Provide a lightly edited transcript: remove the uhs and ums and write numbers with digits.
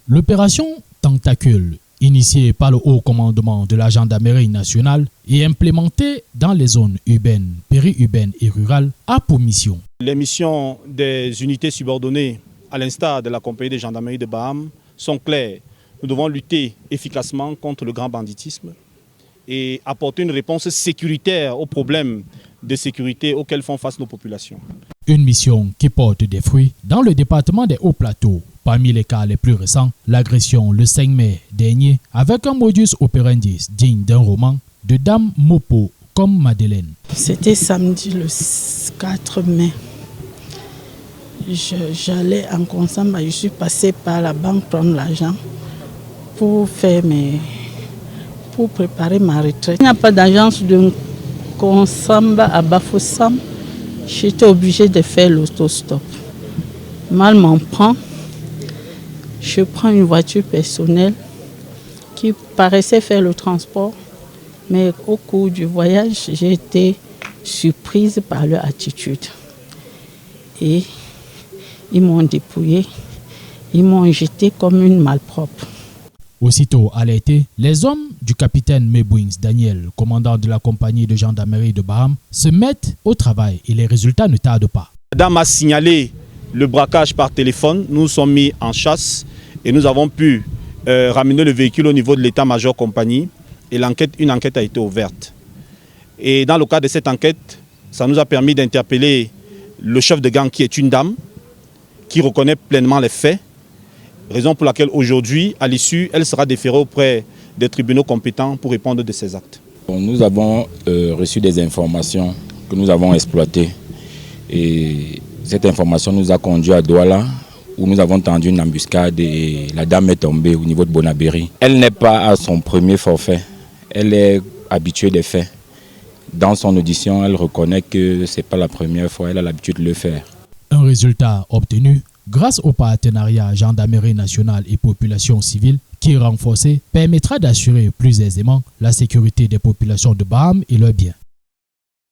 L'opération Tentacule, initiée par le haut commandement de la gendarmerie nationale et implémentée dans les zones urbaines, périurbaines et rurales, a pour mission. Les missions des unités subordonnées, à l'instar de la compagnie de gendarmerie de Baham, sont claires. Nous devons lutter efficacement contre le grand banditisme et apporter une réponse sécuritaire aux problèmes de sécurité auxquels font face nos populations. Une mission qui porte des fruits dans le département des Hauts-Plateaux. Parmi les cas les plus récents, l'agression le 5 mai dernier avec un modus operandi digne d'un roman de Dame Mopo comme Madeleine. C'était samedi le 4 mai. J'allais en Consamba, je suis passé par la banque prendre l'argent pour préparer ma retraite. Il n'y a pas d'agence de Consamba à Bafoussam. J'étais obligée de faire l'autostop. Mal m'en prend. Je prends une voiture personnelle qui paraissait faire le transport. Mais au cours du voyage, j'ai été surprise par leur attitude. Et ils m'ont dépouillée, ils m'ont jeté comme une malpropre. Aussitôt alertés, les hommes du capitaine Mebouins Daniel, commandant de la compagnie de gendarmerie de Baham, se mettent au travail et les résultats ne tardent pas. Madame a signalé le braquage par téléphone, nous sommes mis en chasse et nous avons pu ramener le véhicule au niveau de l'état-major compagnie et une enquête a été ouverte. Et dans le cadre de cette enquête, ça nous a permis d'interpeller le chef de gang qui est une dame, qui reconnaît pleinement les faits, raison pour laquelle aujourd'hui, à l'issue, elle sera déférée auprès des tribunaux compétents pour répondre de ses actes. Nous avons reçu des informations que nous avons exploitées et cette information nous a conduit à Douala où nous avons tendu une embuscade et la dame est tombée au niveau de Bonabéry. Elle n'est pas à son premier forfait, elle est habituée des faits. Dans son audition, elle reconnaît que ce n'est pas la première fois, elle a l'habitude de le faire. Un résultat obtenu grâce au partenariat gendarmerie nationale et population civile qui, renforcé, permettra d'assurer plus aisément la sécurité des populations de Baham et leurs biens.